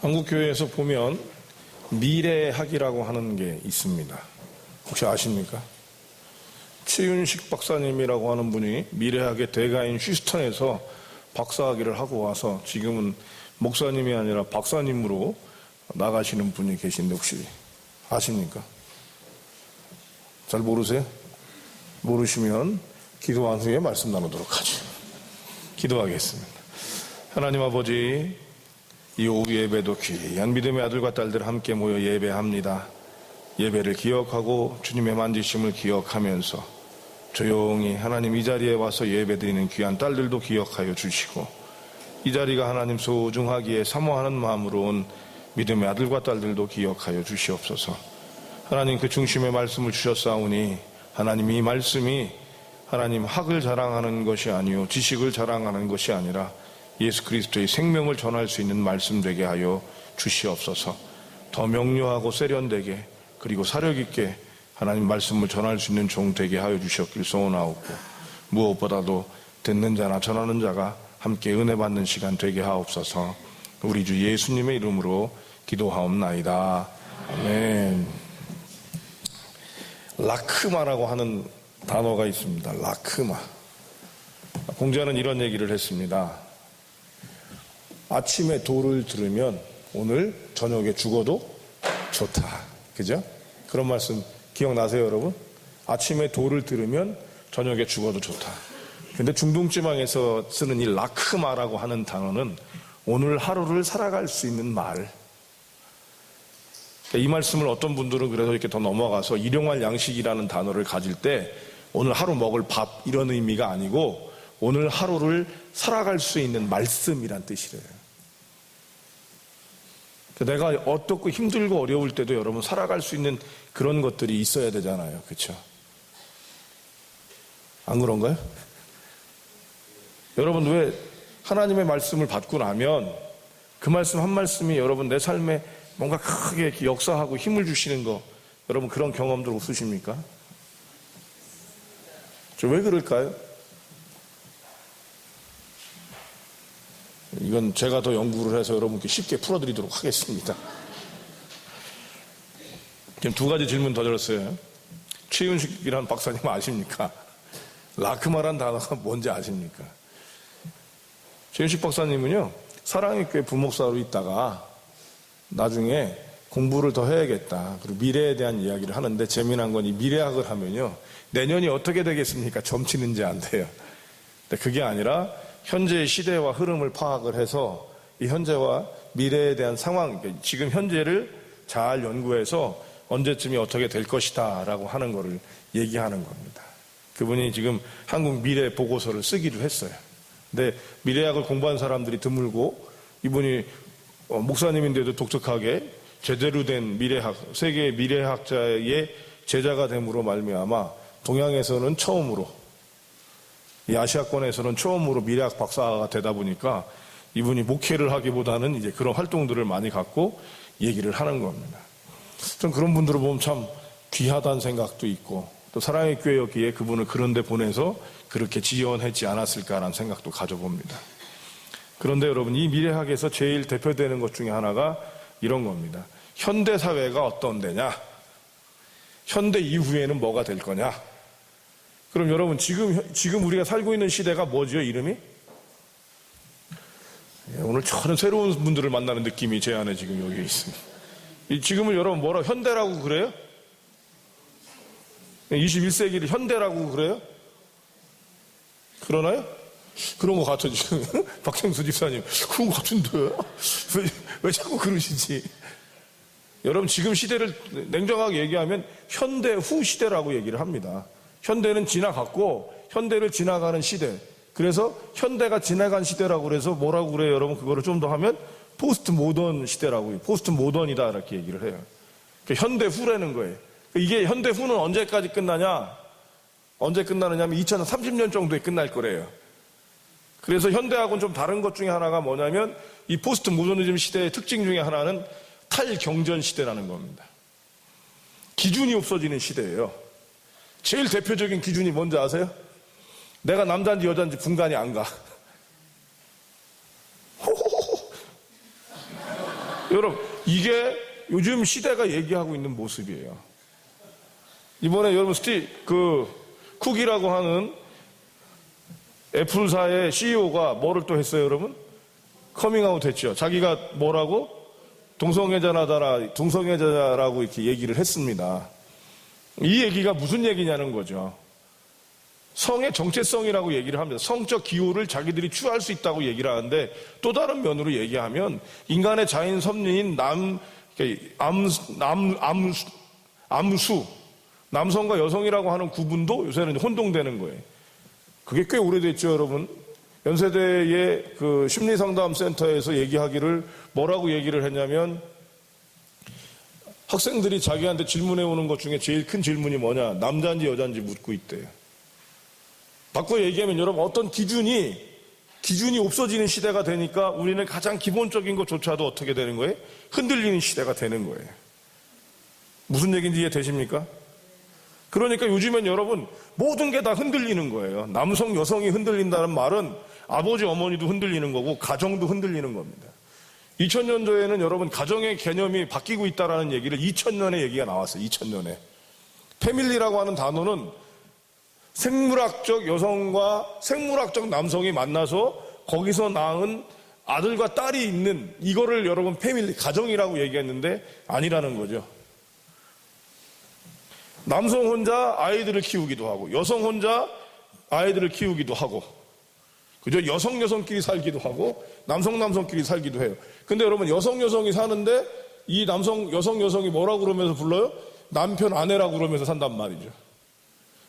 한국교회에서 보면 미래학이라고 하는 게 있습니다. 혹시 아십니까? 최윤식 박사님이라고 하는 분이 미래학의 대가인 휴스턴에서 박사학위를 하고 와서 지금은 목사님이 아니라 박사님으로 나가시는 분이 계신데 혹시 아십니까? 잘 모르세요? 모르시면 기도한 후에 말씀 나누도록 하죠. 기도하겠습니다. 하나님 아버지, 이 오후 예배도 귀한 믿음의 아들과 딸들 함께 모여 예배합니다. 예배를 기억하고 주님의 만지심을 기억하면서 조용히 하나님 이 자리에 와서 예배드리는 귀한 딸들도 기억하여 주시고, 이 자리가 하나님 소중하기에 사모하는 마음으로 온 믿음의 아들과 딸들도 기억하여 주시옵소서. 하나님 그 중심의 말씀을 주셨사오니 하나님 이 말씀이 하나님 학을 자랑하는 것이 아니요 지식을 자랑하는 것이 아니라 예수 그리스도의 생명을 전할 수 있는 말씀 되게 하여 주시옵소서. 더 명료하고 세련되게 그리고 사력있게 하나님 말씀을 전할 수 있는 종 되게 하여 주셨길 소원하옵고, 무엇보다도 듣는 자나 전하는 자가 함께 은혜 받는 시간 되게 하옵소서. 우리 주 예수님의 이름으로 기도하옵나이다. 아멘. 라크마라고 하는 단어가 있습니다. 라크마. 공자는 이런 얘기를 했습니다. 아침에 도를 들으면 오늘 저녁에 죽어도 좋다. 그죠? 그런 말씀 기억나세요, 여러분? 아침에 도를 들으면 저녁에 죽어도 좋다. 근데 중동지방에서 쓰는 이 라크마라고 하는 단어는 오늘 하루를 살아갈 수 있는 말. 이 말씀을 어떤 분들은 그래서 이렇게 더 넘어가서 일용할 양식이라는 단어를 가질 때 오늘 하루 먹을 밥 이런 의미가 아니고 오늘 하루를 살아갈 수 있는 말씀이란 뜻이래요. 내가 어떻고 힘들고 어려울 때도 여러분 살아갈 수 있는 그런 것들이 있어야 되잖아요. 그렇죠? 안 그런가요? 여러분 왜 하나님의 말씀을 받고 나면 그 말씀 한 말씀이 여러분 내 삶에 뭔가 크게 이렇게 역사하고 힘을 주시는 거, 여러분 그런 경험들 없으십니까? 왜 그럴까요? 이건 제가 더 연구를 해서 여러분께 쉽게 풀어드리도록 하겠습니다. 지금 두 가지 질문 더 드렸어요. 최윤식이라는 박사님 아십니까? 라크마란 단어가 뭔지 아십니까? 최윤식 박사님은요, 사랑의 교회 부목사로 있다가 나중에 공부를 더 해야겠다. 그리고 미래에 대한 이야기를 하는데 재미난 건 이 미래학을 하면요, 내년이 어떻게 되겠습니까? 점치는지 안 돼요. 근데 그게 아니라 현재의 시대와 흐름을 파악을 해서 이 현재와 미래에 대한 상황, 지금 현재를 잘 연구해서 언제쯤이 어떻게 될 것이다 라고 하는 거를 얘기하는 겁니다. 그분이 지금 한국 미래 보고서를 쓰기도 했어요. 근데 미래학을 공부한 사람들이 드물고 이분이 목사님인데도 독특하게 제대로 된 미래학, 세계 미래학자의 제자가 됨으로 말미암아 동양에서는 처음으로, 이 아시아권에서는 처음으로 미래학 박사가 되다 보니까 이분이 목회를 하기보다는 이제 그런 활동들을 많이 갖고 얘기를 하는 겁니다. 좀 그런 분들을 보면 참 귀하다는 생각도 있고, 또 사랑의 교회였기에 그분을 그런 데 보내서 그렇게 지원했지 않았을까라는 생각도 가져봅니다. 그런데 여러분, 이 미래학에서 제일 대표되는 것 중에 하나가 이런 겁니다. 현대 사회가 어떤 데냐? 현대 이후에는 뭐가 될 거냐? 그럼 여러분, 지금 우리가 살고 있는 시대가 뭐죠, 이름이? 오늘 저는 새로운 분들을 만나는 느낌이 제 안에 지금 여기 있습니다. 지금을 여러분 뭐라, 현대라고 그래요? 21세기를 현대라고 그래요? 그러나요? 그런 것 같아, 지금. 박형수 집사님. 그런 것 같은데? 왜 자꾸 그러시지? 여러분, 지금 시대를 냉정하게 얘기하면 현대 후 시대라고 얘기를 합니다. 현대는 지나갔고, 현대를 지나가는 시대. 그래서 현대가 지나간 시대라고 그래서 뭐라고 그래요, 여러분? 그거를 좀 더 하면 포스트 모던 시대라고, 포스트 모던이다, 이렇게 얘기를 해요. 그러니까 현대 후라는 거예요. 이게 현대 후는 언제까지 끝나냐? 언제 끝나느냐면 2030년 정도에 끝날 거래요. 그래서 현대하고는 좀 다른 것 중에 하나가 뭐냐면 이 포스트 모더니즘 시대의 특징 중에 하나는 탈경전 시대라는 겁니다. 기준이 없어지는 시대예요. 제일 대표적인 기준이 뭔지 아세요? 내가 남자인지 여자인지 분간이 안 가. 여러분, 이게 요즘 시대가 얘기하고 있는 모습이에요. 이번에 여러분 쿡이라고 하는 애플사의 CEO가 뭐를 또 했어요, 여러분? 커밍아웃 했죠. 자기가 뭐라고? 동성애자라고 이렇게 얘기를 했습니다. 이 얘기가 무슨 얘기냐는 거죠. 성의 정체성이라고 얘기를 합니다. 성적 기호를 자기들이 취할 수 있다고 얘기를 하는데, 또 다른 면으로 얘기하면 인간의 자인 섭리인 암수, 남성과 여성이라고 하는 구분도 요새는 혼동되는 거예요. 그게 꽤 오래됐죠, 여러분. 연세대의 그 심리상담센터에서 얘기하기를 뭐라고 얘기를 했냐면, 학생들이 자기한테 질문해 오는 것 중에 제일 큰 질문이 뭐냐, 남자인지 여자인지 묻고 있대요. 바꿔 얘기하면 여러분, 어떤 기준이 없어지는 시대가 되니까 우리는 가장 기본적인 것조차도 어떻게 되는 거예요? 흔들리는 시대가 되는 거예요. 무슨 얘기인지 이해되십니까? 그러니까 요즘엔 여러분, 모든 게 다 흔들리는 거예요. 남성, 여성이 흔들린다는 말은 아버지, 어머니도 흔들리는 거고 가정도 흔들리는 겁니다. 2000년도에는 여러분, 가정의 개념이 바뀌고 있다는 얘기를 2000년에 얘기가 나왔어요. 2000년에. 패밀리라고 하는 단어는 생물학적 여성과 생물학적 남성이 만나서 거기서 낳은 아들과 딸이 있는 이거를 여러분 패밀리, 가정이라고 얘기했는데 아니라는 거죠. 남성 혼자 아이들을 키우기도 하고 여성 혼자 아이들을 키우기도 하고, 그죠? 여성끼리 살기도 하고 남성끼리 살기도 해요. 근데 여러분, 여성이 사는데 이 여성이 뭐라고 그러면서 불러요? 남편, 아내라고 그러면서 산단 말이죠.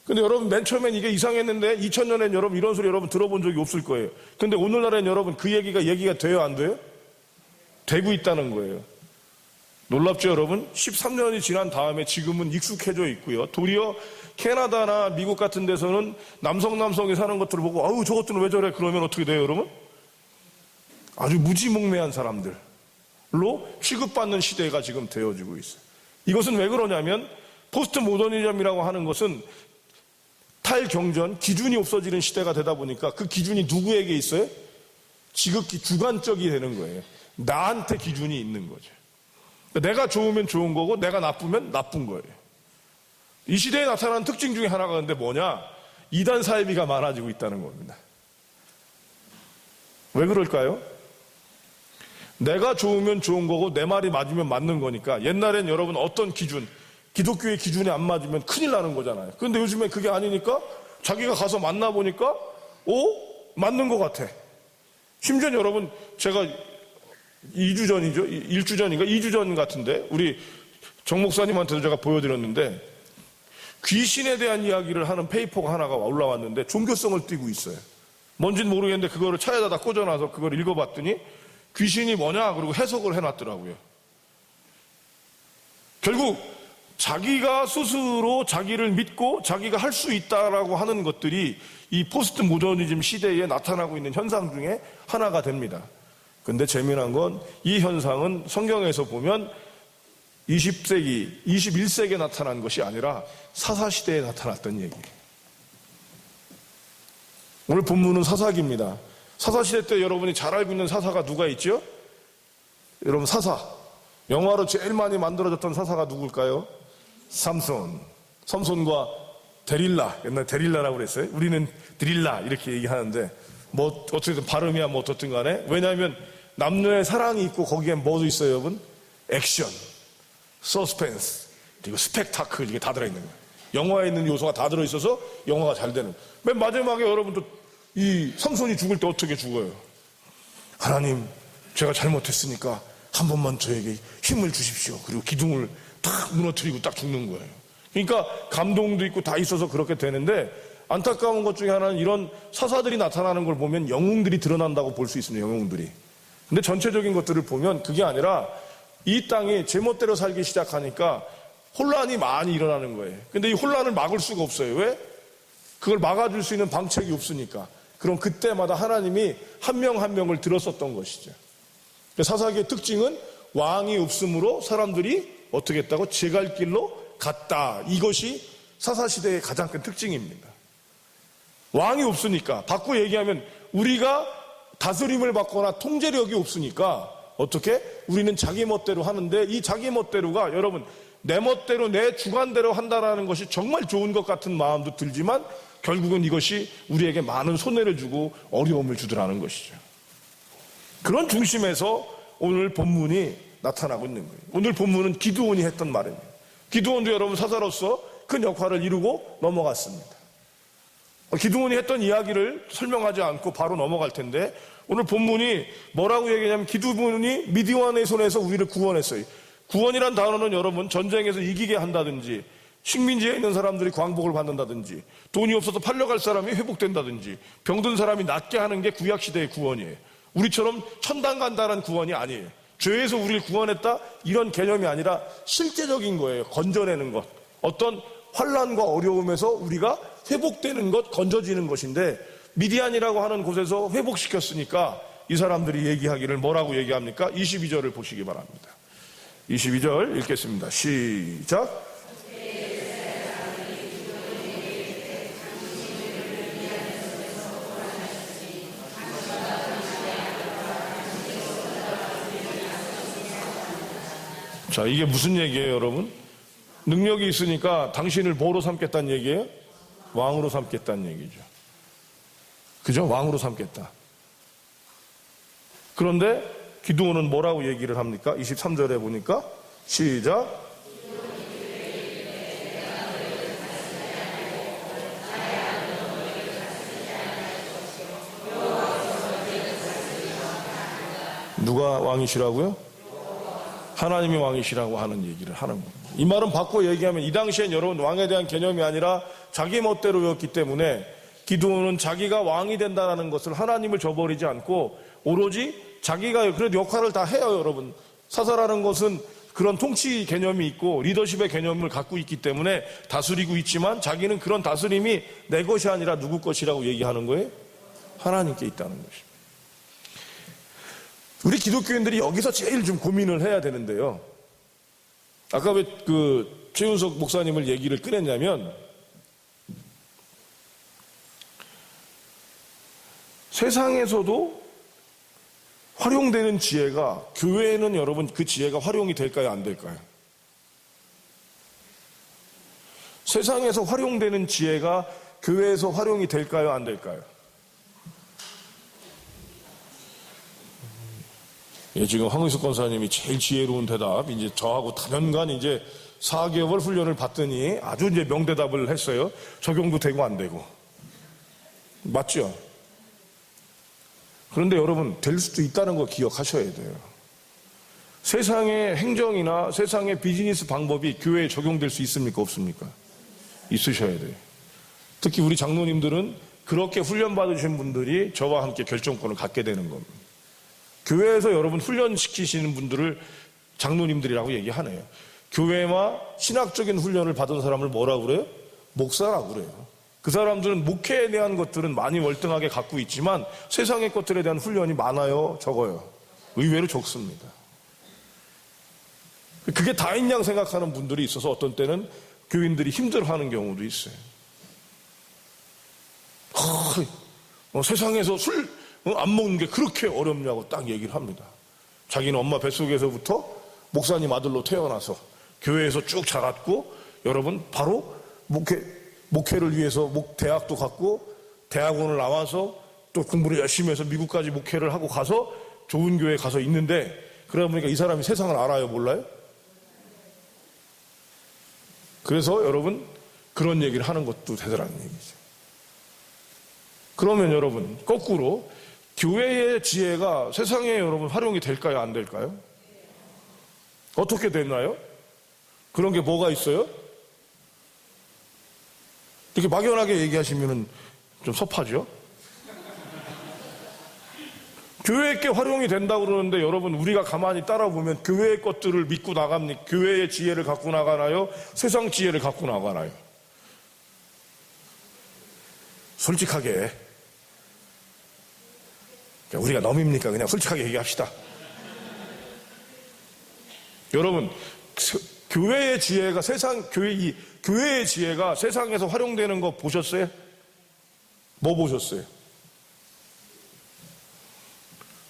근데 여러분, 맨 처음엔 이게 이상했는데 2000년엔 여러분 이런 소리 여러분 들어본 적이 없을 거예요. 근데 오늘날엔 여러분 그 얘기가 돼요, 안 돼요? 되고 있다는 거예요. 놀랍죠, 여러분? 13년이 지난 다음에 지금은 익숙해져 있고요. 도리어 캐나다나 미국 같은 데서는 남성이 사는 것들을 보고 아우, 저것들은 왜 저래? 그러면 어떻게 돼요, 여러분? 아주 무지몽매한 사람들로 취급받는 시대가 지금 되어지고 있어요. 이것은 왜 그러냐면 포스트 모더니즘이라고 하는 것은 탈경전, 기준이 없어지는 시대가 되다 보니까 그 기준이 누구에게 있어요? 지극히 주관적이 되는 거예요. 나한테 기준이 있는 거죠. 내가 좋으면 좋은 거고 내가 나쁘면 나쁜 거예요. 이 시대에 나타나는 특징 중에 하나가 근데 뭐냐? 이단 사이비가 많아지고 있다는 겁니다. 왜 그럴까요? 내가 좋으면 좋은 거고 내 말이 맞으면 맞는 거니까. 옛날엔 여러분 어떤 기준, 기독교의 기준이 안 맞으면 큰일 나는 거잖아요. 그런데 요즘엔 그게 아니니까 자기가 가서 만나보니까 맞는 것 같아. 심지어 여러분, 제가 2주 전이죠? 1주 전인가? 2주 전 같은데 우리 정 목사님한테도 제가 보여드렸는데, 귀신에 대한 이야기를 하는 페이퍼가 하나가 올라왔는데 종교성을 띠고 있어요. 뭔지는 모르겠는데 그거를 차에다 꽂아놔서 그걸 읽어봤더니 귀신이 뭐냐? 그리고 해석을 해놨더라고요. 결국 자기가 스스로 자기를 믿고 자기가 할 수 있다라고 하는 것들이 이 포스트 모더니즘 시대에 나타나고 있는 현상 중에 하나가 됩니다. 근데 재미난 건 이 현상은 성경에서 보면 20세기, 21세기에 나타난 것이 아니라 사사시대에 나타났던 얘기예요. 오늘 본문은 사사기입니다. 사사시대 때 여러분이 잘 알고 있는 사사가 누가 있죠? 여러분, 영화로 제일 많이 만들어졌던 사사가 누굴까요? 삼손과 데릴라. 옛날에 데릴라라고 그랬어요. 우리는 드릴라 이렇게 얘기하는데 뭐 어떻게든 발음이야 뭐 어떻든 간에, 왜냐하면 남녀의 사랑이 있고 거기엔 뭐도 있어요, 여러분? 액션, 서스펜스, 그리고 스펙타클, 이게 다 들어있는 거예요. 영화에 있는 요소가 다 들어있어서 영화가 잘 되는 거예요. 맨 마지막에 여러분도 이 삼손이 죽을 때 어떻게 죽어요? 하나님, 제가 잘못했으니까 한 번만 저에게 힘을 주십시오. 그리고 기둥을 탁 무너뜨리고 딱 죽는 거예요. 그러니까 감동도 있고 다 있어서 그렇게 되는데, 안타까운 것 중에 하나는 이런 사사들이 나타나는 걸 보면 영웅들이 드러난다고 볼 수 있습니다. 영웅들이. 근데 전체적인 것들을 보면 그게 아니라 이 땅이 제멋대로 살기 시작하니까 혼란이 많이 일어나는 거예요. 근데 이 혼란을 막을 수가 없어요. 왜? 그걸 막아줄 수 있는 방책이 없으니까. 그럼 그때마다 하나님이 한 명 한 명을 들었었던 것이죠. 사사기의 특징은 왕이 없으므로 사람들이 어떻게 했다고? 제 갈 길로 갔다. 이것이 사사시대의 가장 큰 특징입니다. 왕이 없으니까, 바꿔 얘기하면 우리가 다스림을 받거나 통제력이 없으니까 어떻게? 우리는 자기 멋대로 하는데 이 자기 멋대로가 여러분 내 멋대로 내 주관대로 한다라는 것이 정말 좋은 것 같은 마음도 들지만 결국은 이것이 우리에게 많은 손해를 주고 어려움을 주더라는 것이죠. 그런 중심에서 오늘 본문이 나타나고 있는 거예요. 오늘 본문은 기드온이 했던 말입니다. 기드온도 여러분 사사로서 큰 역할을 이루고 넘어갔습니다. 기드온이 했던 이야기를 설명하지 않고 바로 넘어갈 텐데 오늘 본문이 뭐라고 얘기하냐면 기드온이 미디안의 손에서 우리를 구원했어요. 구원이란 단어는 여러분 전쟁에서 이기게 한다든지 식민지에 있는 사람들이 광복을 받는다든지 돈이 없어서 팔려갈 사람이 회복된다든지 병든 사람이 낫게 하는 게 구약시대의 구원이에요. 우리처럼 천당 간다는 구원이 아니에요. 죄에서 우리를 구원했다 이런 개념이 아니라 실제적인 거예요. 건져내는 것, 어떤 환난과 어려움에서 우리가 회복되는 것, 건져지는 것인데 미디안이라고 하는 곳에서 회복시켰으니까 이 사람들이 얘기하기를 뭐라고 얘기합니까? 22절을 보시기 바랍니다. 22절 읽겠습니다. 시작. 자, 이게 무슨 얘기예요, 여러분? 능력이 있으니까 당신을 뭐로 삼겠다는 얘기예요? 왕으로 삼겠다는 얘기죠. 그죠? 왕으로 삼겠다. 그런데 기드온은 뭐라고 얘기를 합니까? 23절에 보니까 시작. 누가 왕이시라고요? 하나님이 왕이시라고 하는 얘기를 하는 겁니다. 이 말은 바꿔 얘기하면 이 당시엔 여러분 왕에 대한 개념이 아니라 자기 멋대로였기 때문에 기드온은 자기가 왕이 된다는 것을 하나님을 저버리지 않고 오로지 자기가 그래도 역할을 다 해요. 여러분 사사라는 것은 그런 통치 개념이 있고 리더십의 개념을 갖고 있기 때문에 다스리고 있지만 자기는 그런 다스림이 내 것이 아니라 누구 것이라고 얘기하는 거예요? 하나님께 있다는 것입니다. 우리 기독교인들이 여기서 제일 좀 고민을 해야 되는데요. 아까 왜 최윤석 목사님을 얘기를 꺼냈냐면 세상에서도 활용되는 지혜가 교회에는 여러분 그 지혜가 활용이 될까요? 안 될까요? 세상에서 활용되는 지혜가 교회에서 활용이 될까요? 안 될까요? 예, 지금 황의숙 권사님이 제일 지혜로운 대답, 이제 저하고 다년간 이제 4개월 훈련을 받더니 아주 이제 명대답을 했어요. 적용도 되고 안 되고. 맞죠? 그런데 여러분, 될 수도 있다는 거 기억하셔야 돼요. 세상의 행정이나 세상의 비즈니스 방법이 교회에 적용될 수 있습니까? 없습니까? 있으셔야 돼요. 특히 우리 장로님들은 그렇게 훈련받으신 분들이 저와 함께 결정권을 갖게 되는 겁니다. 교회에서 여러분 훈련시키시는 분들을 장로님들이라고 얘기하네요. 교회와 신학적인 훈련을 받은 사람을 뭐라고 그래요? 목사라고 그래요. 그 사람들은 목회에 대한 것들은 많이 월등하게 갖고 있지만 세상의 것들에 대한 훈련이 많아요? 적어요? 의외로 적습니다. 그게 다인 양 생각하는 분들이 있어서 어떤 때는 교인들이 힘들어하는 경우도 있어요. 세상에서 술 안 먹는 게 그렇게 어렵냐고 딱 얘기를 합니다. 자기는 엄마 뱃속에서부터 목사님 아들로 태어나서 교회에서 쭉 자랐고 여러분 바로 목회를 위해서 대학도 갔고 대학원을 나와서 또 공부를 열심히 해서 미국까지 목회를 하고 가서 좋은 교회에 가서 있는데 그러다 보니까 이 사람이 세상을 알아요? 몰라요? 그래서 여러분 그런 얘기를 하는 것도 되더라는 얘기죠. 그러면 여러분 거꾸로 교회의 지혜가 세상에 여러분 활용이 될까요? 안 될까요? 어떻게 됐나요? 그런 게 뭐가 있어요? 이렇게 막연하게 얘기하시면 좀 섭하죠? 교회에 활용이 된다고 그러는데 여러분 우리가 가만히 따라보면 교회의 것들을 믿고 나갑니까? 교회의 지혜를 갖고 나가나요? 세상 지혜를 갖고 나가나요? 솔직하게 우리가 넘입니까? 그냥 솔직하게 얘기합시다. 여러분 교회의 지혜가 교회의 지혜가 세상에서 활용되는 거 보셨어요? 뭐 보셨어요?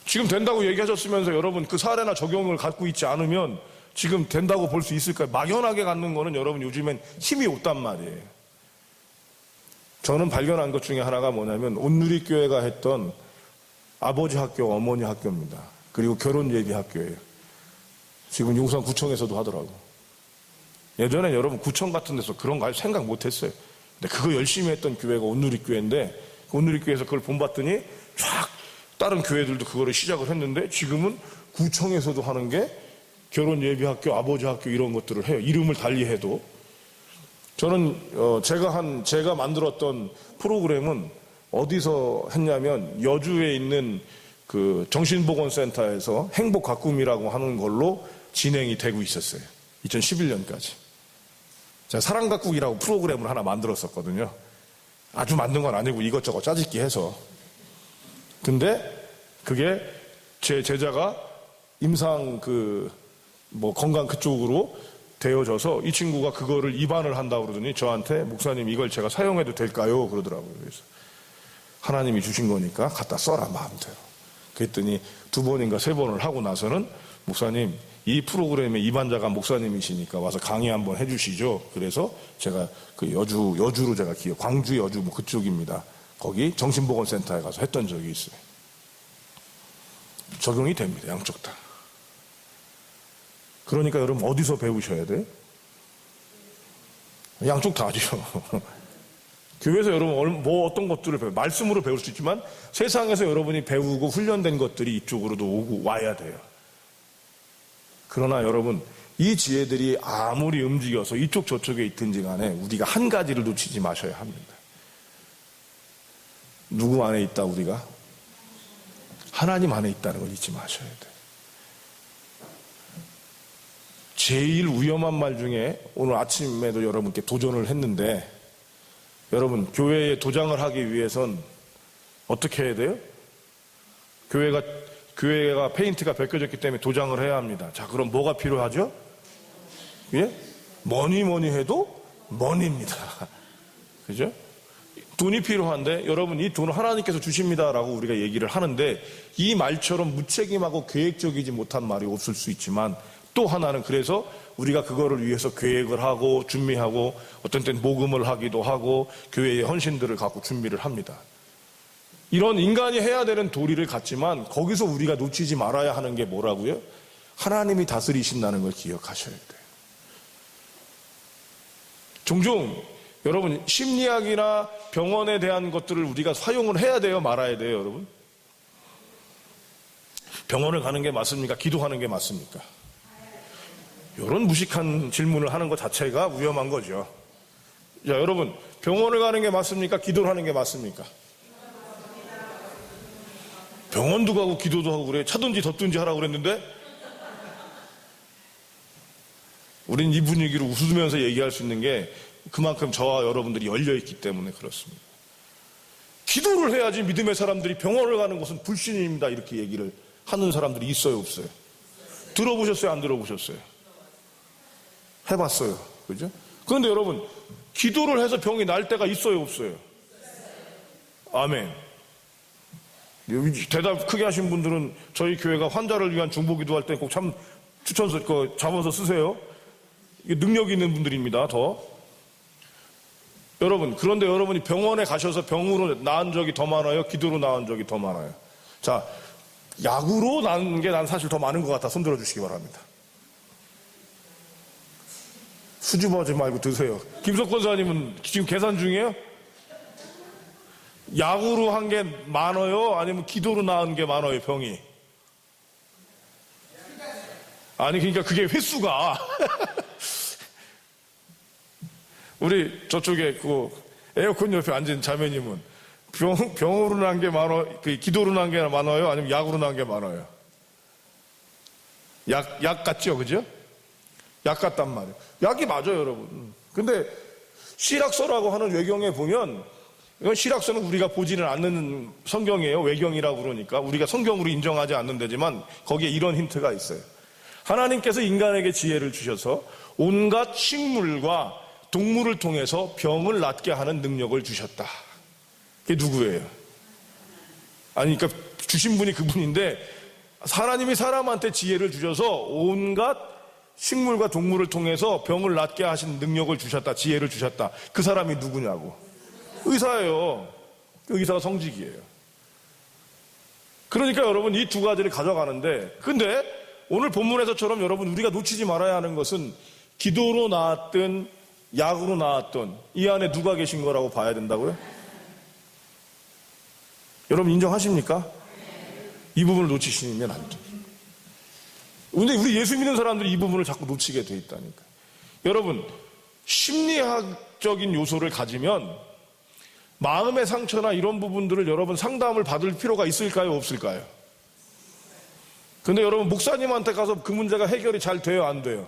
지금 된다고 얘기하셨으면서 여러분 그 사례나 적용을 갖고 있지 않으면 지금 된다고 볼 수 있을까요? 막연하게 갖는 거는 여러분 요즘엔 힘이 없단 말이에요. 저는 발견한 것 중에 하나가 뭐냐면 온누리교회가 했던 아버지 학교, 어머니 학교입니다. 그리고 결혼 예비 학교예요. 지금 용산 구청에서도 하더라고요. 예전에 여러분 구청 같은 데서 그런 거 생각 못 했어요. 근데 그거 열심히 했던 교회가 온누리교회인데 그 온누리교회에서 그걸 본봤더니 쫙 다른 교회들도 그거를 시작을 했는데 지금은 구청에서도 하는 게 결혼 예비 학교, 아버지 학교 이런 것들을 해요. 이름을 달리 해도. 저는 제가 만들었던 프로그램은 어디서 했냐면 여주에 있는 그 정신보건센터에서 행복 가꿈이라고 하는 걸로 진행이 되고 있었어요. 2011년까지. 제가 사랑 가꾸기라고 프로그램을 하나 만들었었거든요. 아주 만든 건 아니고 이것저것 짜집기 해서. 근데 그게 제 제자가 임상 건강 그쪽으로 되어져서 이 친구가 그거를 입안을 한다고 그러더니 저한테 목사님 이걸 제가 사용해도 될까요? 그러더라고요. 그래서 하나님이 주신 거니까 갖다 써라 마음대로. 그랬더니 2번인가 3번을 하고 나서는 목사님 이 프로그램의 입안자가 목사님이시니까 와서 강의 한번 해주시죠. 그래서 제가 그 여주로 제가 광주 여주 뭐 그쪽입니다. 거기 정신보건센터에 가서 했던 적이 있어요. 적용이 됩니다. 양쪽 다. 그러니까 여러분 어디서 배우셔야 돼요? 양쪽 다죠. 교회에서 여러분 어떤 것들을 배워요? 말씀으로 배울 수 있지만 세상에서 여러분이 배우고 훈련된 것들이 이쪽으로도 오고 와야 돼요. 그러나 여러분 이 지혜들이 아무리 움직여서 이쪽 저쪽에 있든지 간에 우리가 한 가지를 놓치지 마셔야 합니다. 누구 안에 있다 우리가? 하나님 안에 있다는 걸 잊지 마셔야 돼요. 제일 위험한 말 중에 오늘 아침에도 여러분께 도전을 했는데 여러분 교회에 도장을 하기 위해선 어떻게 해야 돼요? 교회가 페인트가 벗겨졌기 때문에 도장을 해야 합니다. 자, 그럼 뭐가 필요하죠? 예? 뭐니 해도 money입니다. 그죠? 돈이 필요한데 여러분 이 돈을 하나님께서 주십니다라고 우리가 얘기를 하는데 이 말처럼 무책임하고 계획적이지 못한 말이 없을 수 있지만 또 하나는 그래서 우리가 그거를 위해서 계획을 하고 준비하고 어떤 때는 모금을 하기도 하고 교회의 헌신들을 갖고 준비를 합니다. 이런 인간이 해야 되는 도리를 갖지만 거기서 우리가 놓치지 말아야 하는 게 뭐라고요? 하나님이 다스리신다는 걸 기억하셔야 돼요. 종종 여러분 심리학이나 병원에 대한 것들을 우리가 사용을 해야 돼요? 말아야 돼요? 여러분? 병원을 가는 게 맞습니까? 기도하는 게 맞습니까? 이런 무식한 질문을 하는 것 자체가 위험한 거죠. 자, 여러분 병원을 가는 게 맞습니까? 기도를 하는 게 맞습니까? 병원도 가고 기도도 하고 그래. 차든지 덥든지 하라고 그랬는데 우린 이 분위기로 웃으면서 얘기할 수 있는 게 그만큼 저와 여러분들이 열려있기 때문에 그렇습니다. 기도를 해야지 믿음의 사람들이 병원을 가는 것은 불신입니다 이렇게 얘기를 하는 사람들이 있어요 없어요? 들어보셨어요 안 들어보셨어요? 해봤어요. 그죠? 그런데 여러분 기도를 해서 병이 날 때가 있어요 없어요? 아멘. 대답 크게 하신 분들은 저희 교회가 환자를 위한 중보기도 할 때 꼭 참 추천서 잡아서 쓰세요. 이게 능력 있는 분들입니다. 더 여러분 그런데 여러분이 병원에 가셔서 병으로 나은 적이 더 많아요? 기도로 나은 적이 더 많아요? 자, 약으로 나은 게 난 사실 더 많은 것 같아. 손들어 주시기 바랍니다. 수줍어하지 말고 드세요. 김석 권사님은 지금 계산 중이에요? 약으로 한 게 많아요? 아니면 기도로 나은 게 많아요, 병이? 아니, 그러니까 그게 횟수가. 우리 저쪽에 그 에어컨 옆에 앉은 자매님은 병으로 난 게 많아요? 기도로 난 게 많아요? 아니면 약으로 난 게 많아요? 약 같죠, 그죠? 약 같단 말이에요. 약이 맞아요, 여러분. 근데 실학서라고 하는 외경에 보면 이건 실학서는 우리가 보지는 않는 성경이에요. 외경이라고 그러니까 우리가 성경으로 인정하지 않는 데지만 거기에 이런 힌트가 있어요. 하나님께서 인간에게 지혜를 주셔서 온갖 식물과 동물을 통해서 병을 낫게 하는 능력을 주셨다. 그게 누구예요? 아니, 그러니까 주신 분이 그분인데 하나님이 사람한테 지혜를 주셔서 온갖 식물과 동물을 통해서 병을 낫게 하신 능력을 주셨다. 지혜를 주셨다. 그 사람이 누구냐고. 의사예요. 의사가 성직이에요. 그러니까 여러분 이 두 가지를 가져가는데, 근데 오늘 본문에서처럼 여러분 우리가 놓치지 말아야 하는 것은 기도로 나았든 약으로 나았든 이 안에 누가 계신 거라고 봐야 된다고요? 여러분 인정하십니까? 이 부분을 놓치시면 안 돼요. 근데 우리 예수 믿는 사람들이 이 부분을 자꾸 놓치게 돼 있다니까. 여러분, 심리학적인 요소를 가지면 마음의 상처나 이런 부분들을 여러분 상담을 받을 필요가 있을까요? 없을까요? 근데 여러분 목사님한테 가서 그 문제가 해결이 잘 돼요? 안 돼요?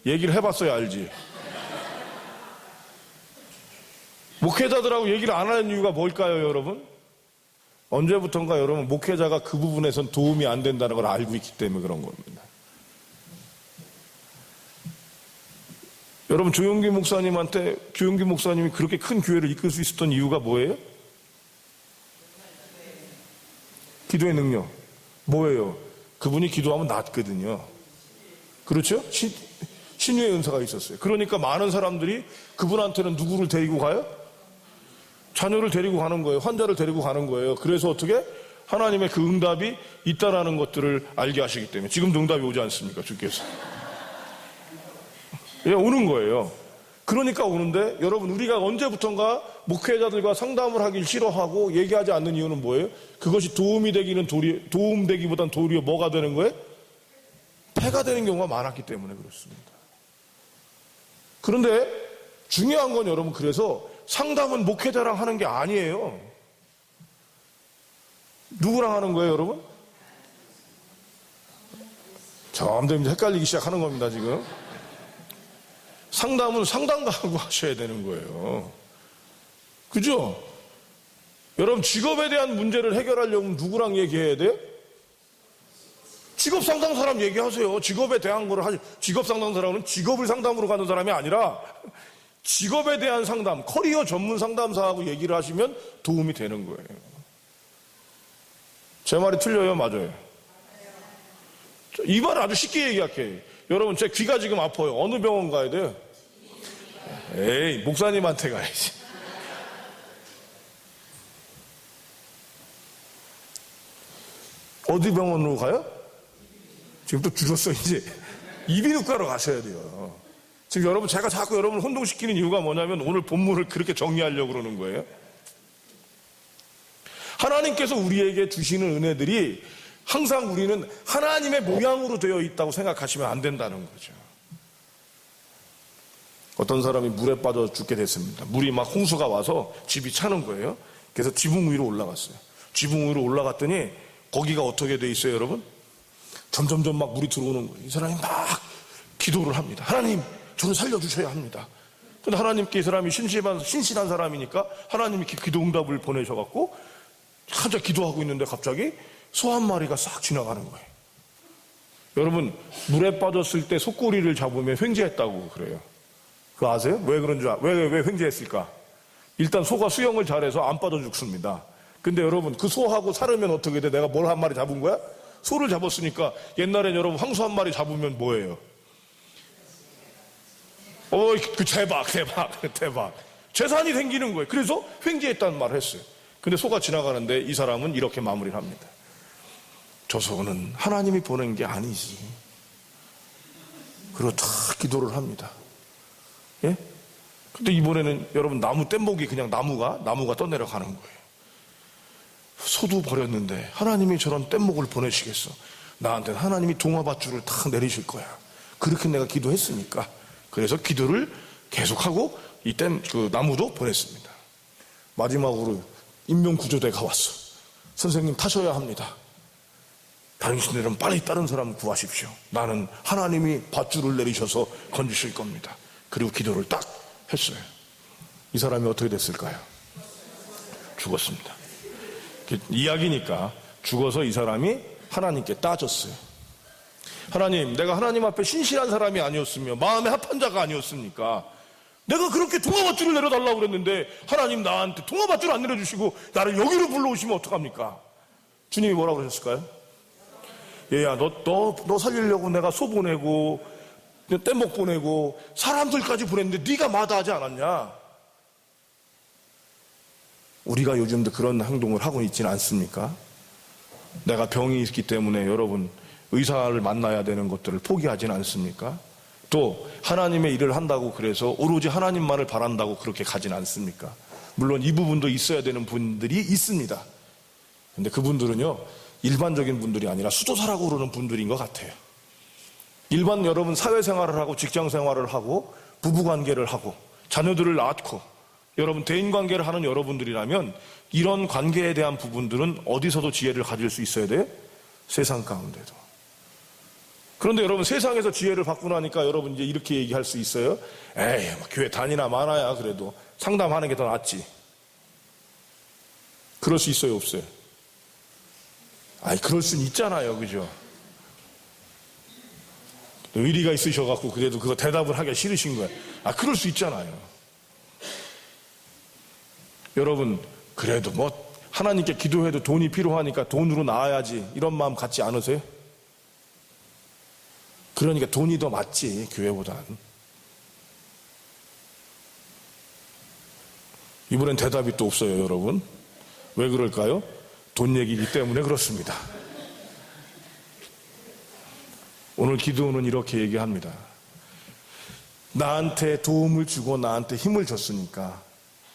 얘기를 해봤어야 알지. 목회자들하고 얘기를 안 하는 이유가 뭘까요, 여러분? 언제부턴가 여러분 목회자가 그 부분에선 도움이 안 된다는 걸 알고 있기 때문에 그런 겁니다. 여러분 조용기 목사님한테 조용기 목사님이 그렇게 큰 교회를 이끌 수 있었던 이유가 뭐예요? 기도의 능력. 뭐예요? 그분이 기도하면 낫거든요. 그렇죠? 신유의 은사가 있었어요. 그러니까 많은 사람들이 그분한테는 누구를 데리고 가요? 자녀를 데리고 가는 거예요. 환자를 데리고 가는 거예요. 그래서 어떻게? 하나님의 그 응답이 있다라는 것들을 알게 하시기 때문에. 지금도 응답이 오지 않습니까? 주께서. 예, 오는 거예요. 그러니까 오는데 여러분 우리가 언제부턴가 목회자들과 상담을 하길 싫어하고 얘기하지 않는 이유는 뭐예요? 그것이 도움이 되기는 도움되기보단 도리어 뭐가 되는 거예요? 폐가 되는 경우가 많았기 때문에 그렇습니다. 그런데 중요한 건 여러분 그래서 상담은 목회자랑 하는 게 아니에요. 누구랑 하는 거예요, 여러분? 점점 이제 헷갈리기 시작하는 겁니다, 지금. 상담은 상담가하고 하셔야 되는 거예요. 그죠? 여러분, 직업에 대한 문제를 해결하려면 누구랑 얘기해야 돼요? 직업 상담사람 얘기하세요. 직업에 대한 거를 하죠. 직업 상담사람은 직업을 상담으로 가는 사람이 아니라 직업에 대한 상담, 커리어 전문 상담사하고 얘기를 하시면 도움이 되는 거예요. 제 말이 틀려요? 맞아요? 이 말을 아주 쉽게 얘기할게요. 여러분, 제 귀가 지금 아파요. 어느 병원 가야 돼요? 에이, 목사님한테 가야지. 어디 병원으로 가요? 지금 또 줄었어, 이제. 이비인후과로 가셔야 돼요. 지금 여러분, 제가 자꾸 여러분을 혼동시키는 이유가 뭐냐면 오늘 본문을 그렇게 정리하려고 그러는 거예요. 하나님께서 우리에게 주시는 은혜들이 항상 우리는 하나님의 모양으로 되어 있다고 생각하시면 안 된다는 거죠. 어떤 사람이 물에 빠져 죽게 됐습니다. 물이 막 홍수가 와서 집이 차는 거예요. 그래서 지붕 위로 올라갔어요. 지붕 위로 올라갔더니 거기가 어떻게 돼 있어요, 여러분? 점점점 막 물이 들어오는 거예요. 이 사람이 막 기도를 합니다. 하나님, 저를 살려주셔야 합니다. 근데 하나님께 이 사람이 신실한 사람이니까 하나님이 기도 응답을 보내셔갖고 한자 기도하고 있는데 갑자기 소 한 마리가 싹 지나가는 거예요. 여러분, 물에 빠졌을 때 속꼬리를 잡으면 횡재했다고 그래요. 그거 아세요? 왜 그런 줄 왜 횡재했을까? 일단 소가 수영을 잘해서 안 빠져 죽습니다. 근데 여러분, 그 소하고 살으면 어떻게 돼? 내가 뭘 한 마리 잡은 거야? 소를 잡았으니까 옛날엔 여러분 황소 한 마리 잡으면 뭐예요? 대박. 재산이 생기는 거예요. 그래서 횡재했다는 말을 했어요. 근데 소가 지나가는데 이 사람은 이렇게 마무리를 합니다. 저 소는 하나님이 보낸 게 아니지. 그리고 다 기도를 합니다. 예? 근데 이번에는 여러분 나무 뗏목이 그냥 나무가 떠내려가는 거예요. 소도 버렸는데 하나님이 저런 뗏목을 보내시겠어? 나한테는 하나님이 동화밧줄을 탁 내리실 거야. 그렇게 내가 기도했으니까. 그래서 기도를 계속하고 그 나무도 보냈습니다. 마지막으로 인명구조대가 왔어. 선생님 타셔야 합니다. 당신들은 빨리 다른 사람 구하십시오. 나는 하나님이 밧줄을 내리셔서 건지실 겁니다. 그리고 기도를 딱 했어요. 이 사람이 어떻게 됐을까요? 죽었습니다. 이야기니까 죽어서 이 사람이 하나님께 따졌어요. 하나님, 내가 하나님 앞에 신실한 사람이 아니었으며 마음에 합한 자가 아니었습니까? 내가 그렇게 동화밧줄을 내려달라고 그랬는데 하나님 나한테 동화밧줄 안 내려주시고 나를 여기로 불러오시면 어떡합니까? 주님이 뭐라고 그러셨을까요? 얘야, 너 살리려고 내가 소 보내고 뗏목 보내고 사람들까지 보냈는데 네가 마다하지 않았냐? 우리가 요즘도 그런 행동을 하고 있지는 않습니까? 내가 병이 있기 때문에 여러분 의사를 만나야 되는 것들을 포기하지는 않습니까? 또 하나님의 일을 한다고 그래서 오로지 하나님만을 바란다고 그렇게 가지는 않습니까? 물론 이 부분도 있어야 되는 분들이 있습니다. 근데 그분들은요, 일반적인 분들이 아니라 수도사라고 그러는 분들인 것 같아요. 일반 여러분 사회생활을 하고 직장생활을 하고 부부관계를 하고 자녀들을 낳고 여러분 대인관계를 하는 여러분들이라면 이런 관계에 대한 부분들은 어디서도 지혜를 가질 수 있어야 돼요? 세상 가운데도. 그런데 여러분 세상에서 지혜를 받고 나니까 여러분 이제 이렇게 얘기할 수 있어요. 에이, 교회 다니나 마나야 그래도 상담하는 게 더 낫지. 그럴 수 있어요, 없어요? 아니, 그럴 수는 있잖아요, 그죠? 의리가 있으셔갖고 그래도 그거 대답을 하기가 싫으신 거예요. 아, 그럴 수 있잖아요. 여러분, 그래도 뭐 하나님께 기도해도 돈이 필요하니까 돈으로 나아야지 이런 마음 갖지 않으세요? 그러니까 돈이 더 맞지, 교회보단. 이번엔 대답이 또 없어요, 여러분. 왜 그럴까요? 돈 얘기이기 때문에 그렇습니다. 오늘 기도는 이렇게 얘기합니다. 나한테 도움을 주고 나한테 힘을 줬으니까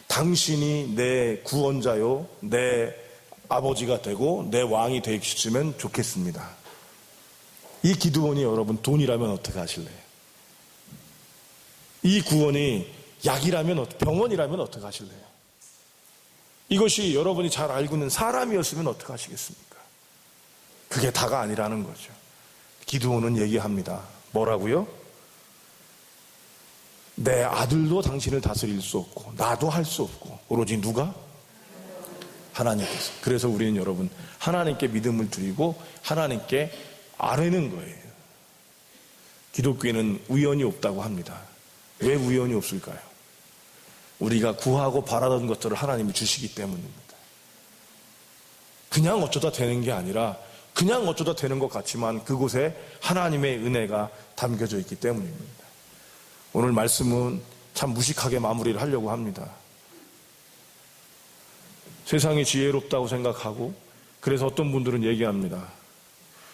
당신이 내 구원자요, 내 아버지가 되고 내 왕이 되시면 좋겠습니다. 이 기도원이 여러분 돈이라면 어떻게 하실래요? 이 구원이 약이라면, 병원이라면 어떻게 하실래요? 이것이 여러분이 잘 알고 있는 사람이었으면 어떻게 하시겠습니까? 그게 다가 아니라는 거죠. 기도원은 얘기합니다. 뭐라고요? 내 아들도 당신을 다스릴 수 없고 나도 할 수 없고 오로지 누가? 하나님께서. 그래서 우리는 여러분 하나님께 믿음을 드리고 하나님께 아뢰는 거예요. 기독교에는 우연이 없다고 합니다. 왜 우연이 없을까요? 우리가 구하고 바라던 것들을 하나님이 주시기 때문입니다. 그냥 어쩌다 되는 게 아니라 그냥 어쩌다 되는 것 같지만 그곳에 하나님의 은혜가 담겨져 있기 때문입니다. 오늘 말씀은 참 무식하게 마무리를 하려고 합니다. 세상이 지혜롭다고 생각하고 그래서 어떤 분들은 얘기합니다.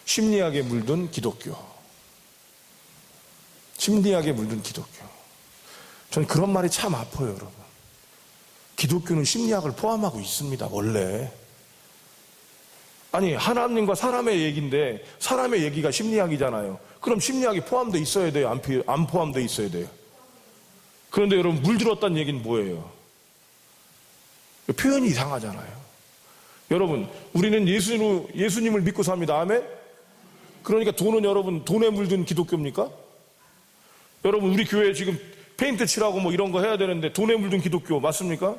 심리학에 물든 기독교. 심리학에 물든 기독교. 저는 그런 말이 참 아파요, 여러분. 기독교는 심리학을 포함하고 있습니다, 원래. 아니, 하나님과 사람의 얘기인데 사람의 얘기가 심리학이잖아요. 그럼 심리학이 포함되어 있어야 돼요? 안 포함되어 있어야 돼요? 그런데 여러분, 물들었다는 얘기는 뭐예요? 표현이 이상하잖아요. 여러분, 우리는 예수님을 믿고 삽니다. 아멘? 그러니까 돈은 여러분, 돈에 물든 기독교입니까? 여러분, 우리 교회 지금 페인트 칠하고 뭐 이런 거 해야 되는데 돈에 물든 기독교 맞습니까?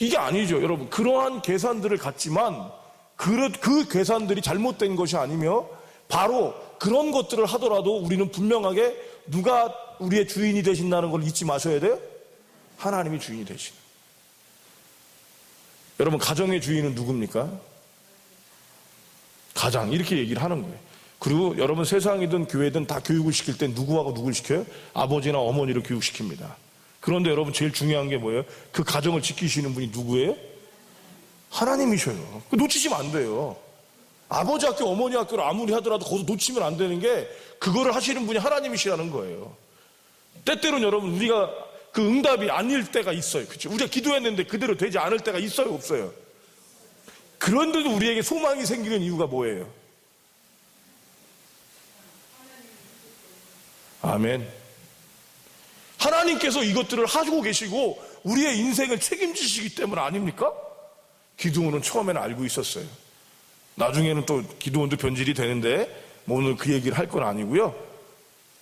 이게 아니죠. 여러분, 그러한 계산들을 갖지만 그 계산들이 잘못된 것이 아니며 바로 그런 것들을 하더라도 우리는 분명하게 누가 우리의 주인이 되신다는 걸 잊지 마셔야 돼요. 하나님이 주인이 되시는. 여러분, 가정의 주인은 누굽니까? 가장, 이렇게 얘기를 하는 거예요. 그리고 여러분, 세상이든 교회든 다 교육을 시킬 때 누구하고 누구를 시켜요? 아버지나 어머니를 교육시킵니다. 그런데 여러분, 제일 중요한 게 뭐예요? 그 가정을 지키시는 분이 누구예요? 하나님이셔요. 놓치시면 안 돼요. 아버지 학교, 어머니 학교를 아무리 하더라도 거기서 놓치면 안 되는 게 그거를 하시는 분이 하나님이시라는 거예요. 때때로는 여러분, 우리가 그 응답이 아닐 때가 있어요. 그렇죠? 우리가 기도했는데 그대로 되지 않을 때가 있어요, 없어요? 그런데도 우리에게 소망이 생기는 이유가 뭐예요? 아멘. 하나님께서 이것들을 하시고 계시고 우리의 인생을 책임지시기 때문 아닙니까? 기도원은 처음에는 알고 있었어요. 나중에는 또 기도원도 변질이 되는데 뭐 오늘 그 얘기를 할 건 아니고요.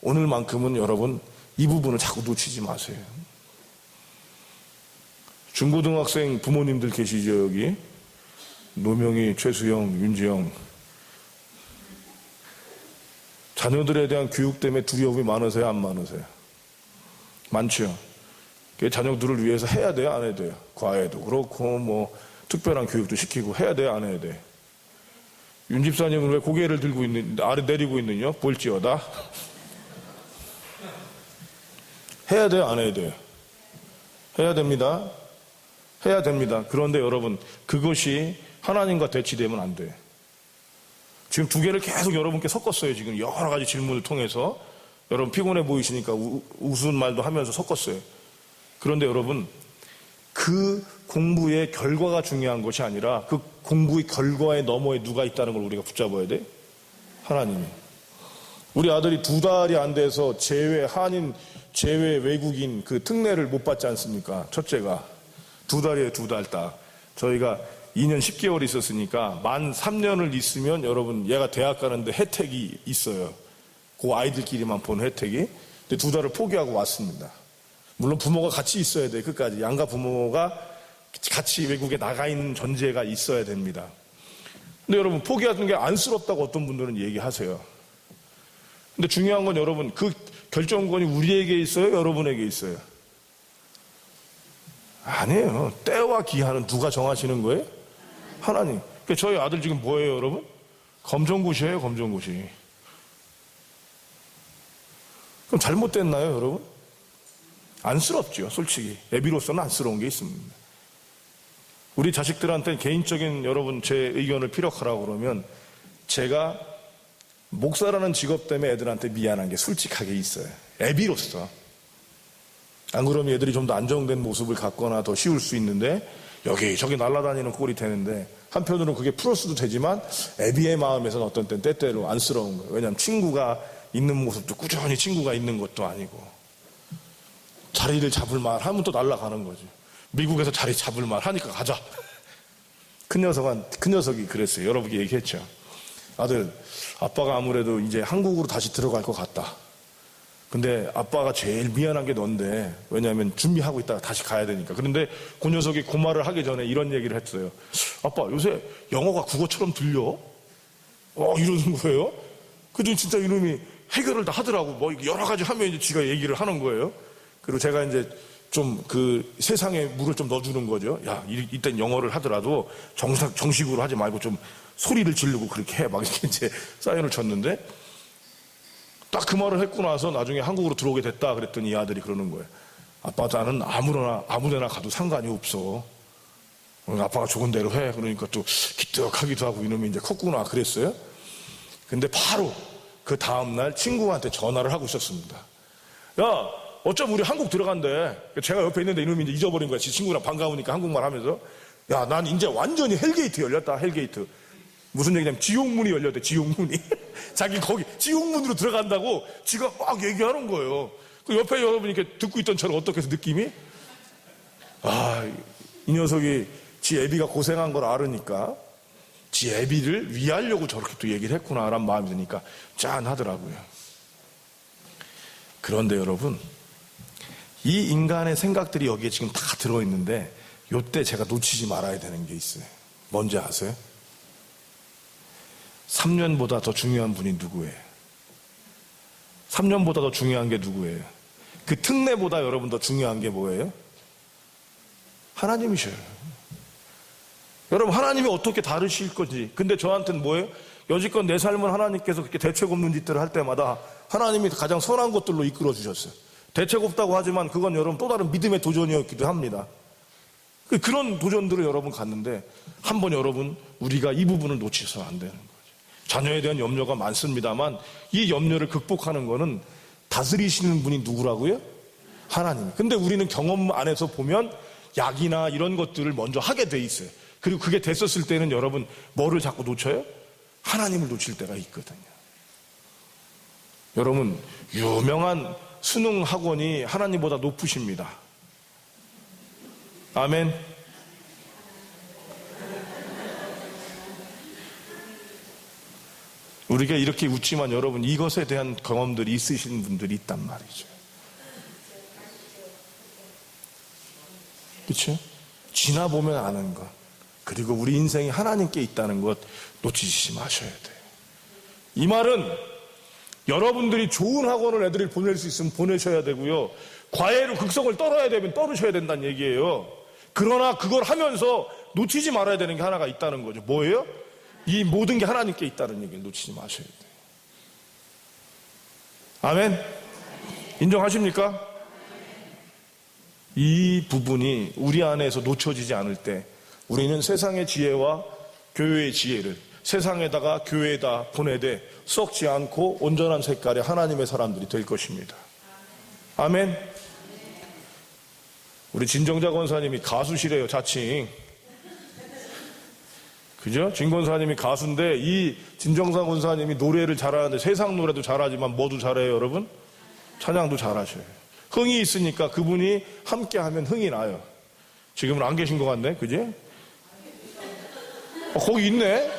오늘만큼은 여러분 이 부분을 자꾸 놓치지 마세요. 중고등학생 부모님들 계시죠, 여기? 노명희, 최수영, 윤지영. 자녀들에 대한 교육 때문에 두려움이 많으세요, 안 많으세요? 많죠. 자녀들을 위해서 해야 돼요, 안 해야 돼요? 과외도 그렇고 뭐 특별한 교육도 시키고 해야 돼, 안 해야 돼? 윤 집사님은 왜 고개를 들고 아래 내리고 있느냐? 볼지어다. 해야 돼, 안 해야 돼? 해야 됩니다. 해야 됩니다. 그런데 여러분, 그것이 하나님과 대치되면 안 돼. 지금 두 개를 계속 여러분께 섞었어요. 지금 여러 가지 질문을 통해서. 여러분 피곤해 보이시니까 우스운 말도 하면서 섞었어요. 그런데 여러분, 그 공부의 결과가 중요한 것이 아니라 그 공부의 결과의 너머에 누가 있다는 걸 우리가 붙잡아야 돼? 하나님이. 우리 아들이 2달이 안 돼서 한인 제외 외국인 그 특례를 못 받지 않습니까? 첫째가 2달이에요. 2달 딱. 저희가 2년 10개월 있었으니까 만 3년을 있으면 여러분 얘가 대학 가는데 혜택이 있어요. 그 아이들끼리만 보는 혜택이. 근데 2달을 포기하고 왔습니다. 물론 부모가 같이 있어야 돼. 끝까지. 양가 부모가 같이 외국에 나가 있는 전제가 있어야 됩니다. 근데 여러분 포기하는 게 안쓰럽다고 어떤 분들은 얘기하세요. 근데 중요한 건 여러분 그 결정권이 우리에게 있어요? 여러분에게 있어요? 아니에요. 때와 기한은 누가 정하시는 거예요? 하나님. 그러니까 저희 아들 지금 뭐예요, 여러분? 검정고시예요, 검정고시. 그럼 잘못됐나요, 여러분? 안쓰럽죠, 솔직히. 애비로서는 안쓰러운 게 있습니다. 우리 자식들한테 개인적인 여러분 제 의견을 피력하라고 그러면 제가 목사라는 직업 때문에 애들한테 미안한 게 솔직하게 있어요. 애비로서. 안 그러면 애들이 좀 더 안정된 모습을 갖거나 더 쉬울 수 있는데 여기저기 날아다니는 꼴이 되는데 한편으로는 그게 플러스도 되지만 애비의 마음에서는 어떤 때는 때때로 안쓰러운 거예요. 왜냐하면 친구가 있는 모습도 꾸준히 친구가 있는 것도 아니고 자리를 잡을 말 하면 또 날아가는 거죠. 미국에서 자리 잡을 말 하니까 가자. 큰 녀석이 그랬어요. 여러분께 얘기했죠. 아들, 아빠가 아무래도 이제 한국으로 다시 들어갈 것 같다. 근데 아빠가 제일 미안한 게 넌데, 왜냐하면 준비하고 있다가 다시 가야 되니까. 그런데 그 녀석이 그 말을 하기 전에 이런 얘기를 했어요. 아빠, 요새 영어가 국어처럼 들려? 이러는 거예요. 그랬더니 진짜 이놈이 해결을 다 하더라고. 뭐 여러 가지 하면 이제 지가 얘기를 하는 거예요. 그리고 제가 이제 좀 그 세상에 물을 좀 넣어주는 거죠. 야, 이땐 영어를 하더라도 정식으로 하지 말고 좀 소리를 지르고 그렇게 해. 막 이렇게 이제 사인을 쳤는데, 딱 그 말을 했고 나서 나중에 한국으로 들어오게 됐다 그랬더니 이 아들이 그러는 거예요. 아빠, 나는 아무데나 가도 상관이 없어. 아빠가 좋은 대로 해. 그러니까 또 기특하기도 하고 이놈이 이제 컸구나 그랬어요. 근데 바로 그 다음날 친구한테 전화를 하고 있었습니다. 야, 어쩜 우리 한국 들어간대. 제가 옆에 있는데 이놈이 이제 잊어버린 거야. 지 친구랑 반가우니까 한국말 하면서. 야, 난 이제 완전히 헬게이트 열렸다, 헬게이트. 무슨 얘기냐면 지옥문이 열렸대, 지옥문이. 자기 거기 지옥문으로 들어간다고 지가 막 얘기하는 거예요. 그 옆에 여러분이 이렇게 듣고 있던 저는 어떻게 해서 느낌이? 이 녀석이 지 애비가 고생한 걸 알으니까 지 애비를 위하려고 저렇게 또 얘기를 했구나라는 마음이 드니까 짠하더라고요. 그런데 여러분, 이 인간의 생각들이 여기에 지금 다 들어있는데 요때 제가 놓치지 말아야 되는 게 있어요. 뭔지 아세요? 3년보다 더 중요한 분이 누구예요? 3년보다 더 중요한 게 누구예요? 그 특례보다 여러분 더 중요한 게 뭐예요? 하나님이셔요. 여러분, 하나님이 어떻게 다르실 건지. 근데 저한테는 뭐예요? 여지껏 내 삶을 하나님께서 그렇게 대책 없는 짓들을 할 때마다 하나님이 가장 선한 것들로 이끌어 주셨어요. 대책 없다고 하지만 그건 여러분 또 다른 믿음의 도전이었기도 합니다. 그런 도전들을 여러분 갔는데 한번 여러분 우리가 이 부분을 놓치서는 안 되는 거죠. 자녀에 대한 염려가 많습니다만 이 염려를 극복하는 거는 다스리시는 분이 누구라고요? 하나님. 근데 우리는 경험 안에서 보면 약이나 이런 것들을 먼저 하게 돼 있어요. 그리고 그게 됐었을 때는 여러분 뭐를 자꾸 놓쳐요? 하나님을 놓칠 때가 있거든요. 여러분, 유명한 수능 학원이 하나님보다 높으십니다. 아멘. 우리가 이렇게 웃지만 여러분 이것에 대한 경험들이 있으신 분들이 있단 말이죠. 그렇죠? 지나보면 아는 것, 그리고 우리 인생이 하나님께 있다는 것 놓치지 마셔야 돼요. 이 말은 여러분들이 좋은 학원을 애들이 보낼 수 있으면 보내셔야 되고요. 과외로 극성을 떨어야 되면 떨으셔야 된다는 얘기예요. 그러나 그걸 하면서 놓치지 말아야 되는 게 하나가 있다는 거죠. 뭐예요? 이 모든 게 하나님께 있다는 얘기를 놓치지 마셔야 돼요. 아멘? 인정하십니까? 이 부분이 우리 안에서 놓쳐지지 않을 때 우리는 세상의 지혜와 교회의 지혜를 세상에다가 교회에다 보내되 썩지 않고 온전한 색깔의 하나님의 사람들이 될 것입니다. 아멘. 우리 진정자 권사님이 가수시래요. 자칭. 그죠? 진 권사님이 가수인데 이 진정사 권사님이 노래를 잘하는데 세상 노래도 잘하지만 뭐도 잘해요, 여러분? 찬양도 잘하셔요. 흥이 있으니까 그분이 함께하면 흥이 나요. 지금은 안 계신 것 같네, 그지? 거기 있네?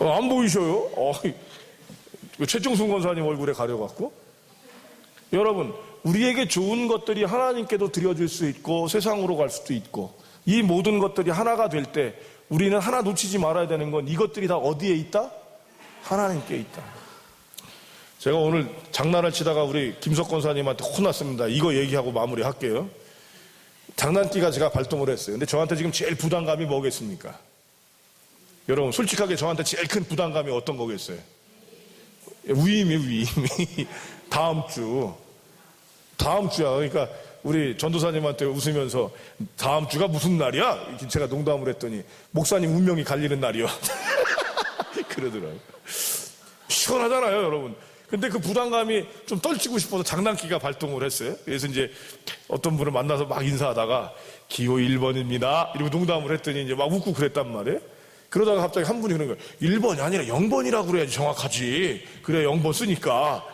안 보이셔요? 최정순 권사님 얼굴에 가려갖고. 여러분, 우리에게 좋은 것들이 하나님께도 드려질 수 있고 세상으로 갈 수도 있고 이 모든 것들이 하나가 될 때 우리는 하나 놓치지 말아야 되는 건 이것들이 다 어디에 있다? 하나님께 있다. 제가 오늘 장난을 치다가 우리 김석 권사님한테 혼났습니다. 이거 얘기하고 마무리할게요. 장난기가 제가 발동을 했어요. 근데 저한테 지금 제일 부담감이 뭐겠습니까? 여러분 솔직하게 저한테 제일 큰 부담감이 어떤 거겠어요? 위임이 다음 주야. 그러니까 우리 전도사님한테 웃으면서 다음 주가 무슨 날이야? 이렇게 제가 농담을 했더니 목사님 운명이 갈리는 날이요. 그러더라고요. 시원하잖아요, 여러분. 근데 그 부담감이 좀 떨치고 싶어서 장난기가 발동을 했어요. 그래서 이제 어떤 분을 만나서 막 인사하다가 기호 1번입니다. 이러고 농담을 했더니 이제 막 웃고 그랬단 말이에요. 그러다가 갑자기 한 분이 그러는 거예요. 1번이 아니라 0번이라고 그래야지 정확하지. 그래 0번 쓰니까.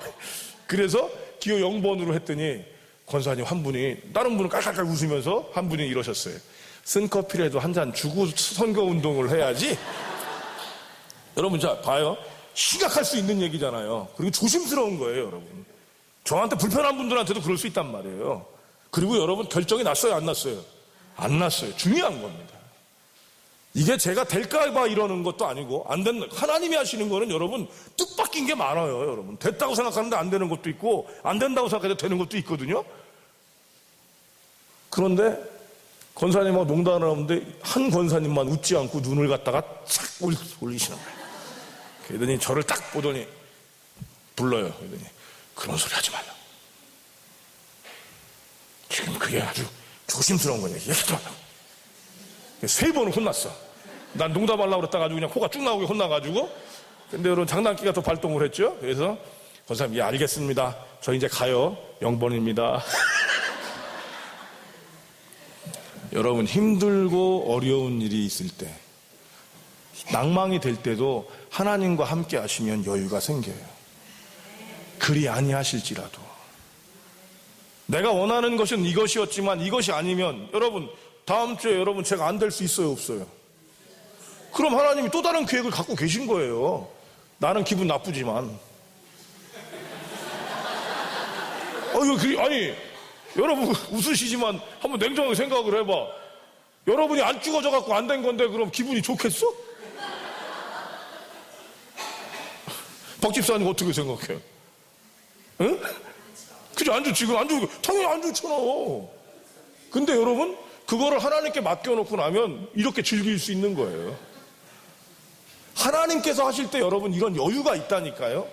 그래서 기호 0번으로 했더니 권사님 한 분이 다른 분은 깔깔깔 웃으면서 한 분이 이러셨어요. 쓴 커피라도 한 잔 주고 선거 운동을 해야지. 여러분 자 봐요. 심각할 수 있는 얘기잖아요. 그리고 조심스러운 거예요, 여러분. 저한테 불편한 분들한테도 그럴 수 있단 말이에요. 그리고 여러분 결정이 났어요, 안 났어요? 안 났어요. 중요한 겁니다. 이게 제가 될까 봐 이러는 것도 아니고 안 된다. 하나님이 하시는 거는 여러분 뜻밖인 게 많아요, 여러분. 됐다고 생각하는데 안 되는 것도 있고 안 된다고 생각해도 되는 것도 있거든요. 그런데 권사님하고 농담을 하는데 한 권사님만 웃지 않고 눈을 갖다가 착 올리시는 거예요. 그러더니 저를 딱 보더니 불러요. 그러더니 그런 소리 하지 말라. 지금 그게 아주 조심스러운 거냐. 얘기하지 말라고. 3번을 혼났어. 난 농담하려고 그랬다가 아주 그냥 코가 쭉 나오게 혼나가지고. 근데 여러분 장난기가 또 발동을 했죠. 그래서 권사님, 예, 알겠습니다. 저 이제 가요. 0번입니다. 여러분 힘들고 어려운 일이 있을 때 낭망이 될 때도 하나님과 함께 하시면 여유가 생겨요. 그리 아니하실지라도 내가 원하는 것은 이것이었지만 이것이 아니면 여러분 다음 주에 여러분 제가 안 될 수 있어요, 없어요? 그럼 하나님이 또 다른 계획을 갖고 계신 거예요. 나는 기분 나쁘지만. 아니 여러분 웃으시지만 한번 냉정하게 생각을 해봐. 여러분이 안 죽어져 갖고 안 된 건데 그럼 기분이 좋겠어? 박 집사님 어떻게 생각해? 응? 그죠? 안 좋지. 안 좋고 당연히 안 좋잖아. 근데 여러분 그거를 하나님께 맡겨놓고 나면 이렇게 즐길 수 있는 거예요. 하나님께서 하실 때 여러분 이런 여유가 있다니까요.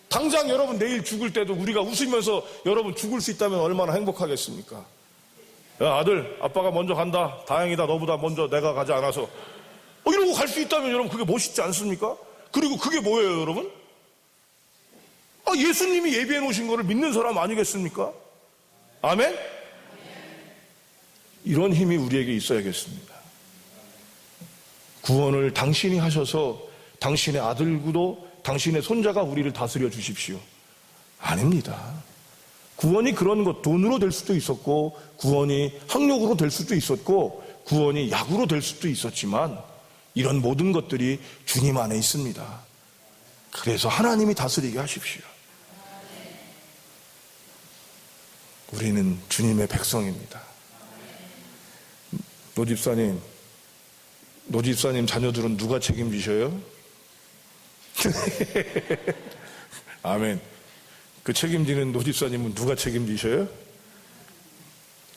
당장 여러분 내일 죽을 때도 우리가 웃으면서 여러분 죽을 수 있다면 얼마나 행복하겠습니까? 야 아들, 아빠가 먼저 간다. 다행이다. 너보다 먼저 내가 가지 않아서. 이러고 갈 수 있다면 여러분 그게 멋있지 않습니까? 그리고 그게 뭐예요, 여러분? 예수님이 예비해 놓으신 거를 믿는 사람 아니겠습니까? 아멘? 이런 힘이 우리에게 있어야겠습니다. 구원을 당신이 하셔서 당신의 아들구도 당신의 손자가 우리를 다스려 주십시오. 아닙니다. 구원이 그런 것, 돈으로 될 수도 있었고 구원이 학력으로 될 수도 있었고 구원이 약으로 될 수도 있었지만 이런 모든 것들이 주님 안에 있습니다. 그래서 하나님이 다스리게 하십시오. 우리는 주님의 백성입니다. 노집사님 자녀들은 누가 책임지셔요? 아멘. 그 책임지는 노집사님은 누가 책임지셔요?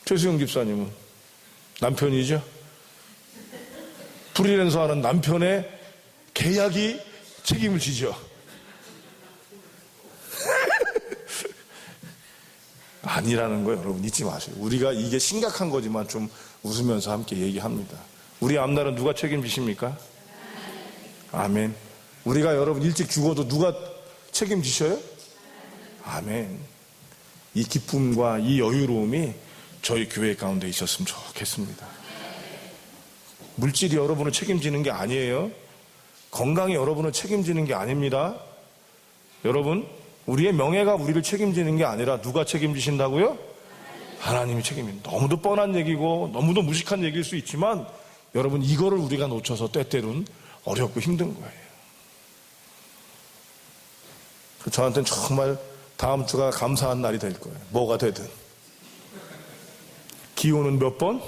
최수영 집사님은? 남편이죠. 프리랜서 하는 남편의 계약이 책임을 지죠. 아니라는 거 여러분 잊지 마세요. 우리가 이게 심각한 거지만 좀 웃으면서 함께 얘기합니다. 우리 앞날은 누가 책임지십니까? 아멘. 우리가 여러분 일찍 죽어도 누가 책임지셔요? 아멘. 이 기쁨과 이 여유로움이 저희 교회 가운데 있었으면 좋겠습니다. 물질이 여러분을 책임지는 게 아니에요. 건강이 여러분을 책임지는 게 아닙니다. 여러분, 우리의 명예가 우리를 책임지는 게 아니라 누가 책임지신다고요? 하나님이 책임입니다. 너무도 뻔한 얘기고 너무도 무식한 얘기일 수 있지만 여러분 이거를 우리가 놓쳐서 때때로는 어렵고 힘든 거예요. 저한테는 정말 다음 주가 감사한 날이 될 거예요. 뭐가 되든. 기호는 몇 번?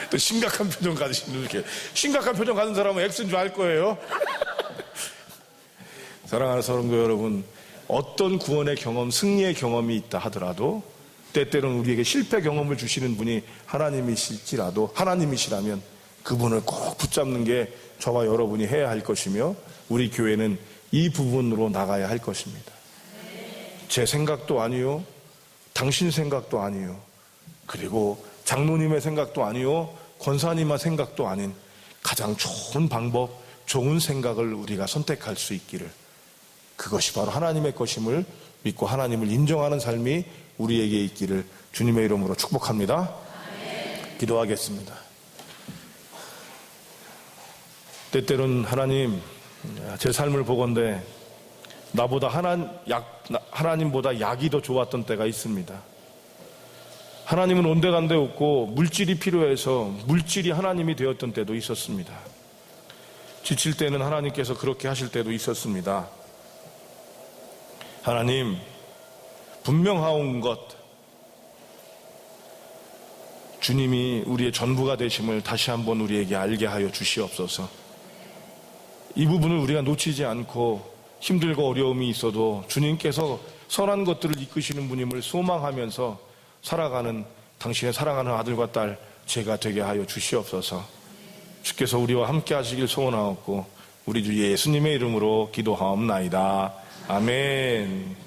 또 심각한 표정 가지시는 이렇게 심각한 표정 가진 사람은 X인 줄 알 거예요. 사랑하는 성도 여러분, 어떤 구원의 경험, 승리의 경험이 있다 하더라도 때때로는 우리에게 실패 경험을 주시는 분이 하나님이시라면 그분을 꼭 붙잡는 게 저와 여러분이 해야 할 것이며 우리 교회는 이 부분으로 나가야 할 것입니다. 제 생각도 아니요, 당신 생각도 아니요, 그리고 장로님의 생각도 아니요, 권사님의 생각도 아닌 가장 좋은 방법, 좋은 생각을 우리가 선택할 수 있기를, 그것이 바로 하나님의 것임을 믿고 하나님을 인정하는 삶이 우리에게 있기를 주님의 이름으로 축복합니다. 기도하겠습니다. 때때로는 하나님, 제 삶을 보건대 나보다 하나님보다 약이 더 좋았던 때가 있습니다. 하나님은 온데간데 없고 물질이 필요해서 물질이 하나님이 되었던 때도 있었습니다. 지칠 때는 하나님께서 그렇게 하실 때도 있었습니다. 하나님, 분명하온 것, 주님이 우리의 전부가 되심을 다시 한번 우리에게 알게 하여 주시옵소서. 이 부분을 우리가 놓치지 않고 힘들고 어려움이 있어도 주님께서 선한 것들을 이끄시는 분임을 소망하면서 살아가는 당신의 사랑하는 아들과 딸 제가 되게 하여 주시옵소서. 주께서 우리와 함께 하시길 소원하옵고 우리 주 예수님의 이름으로 기도하옵나이다. 아멘.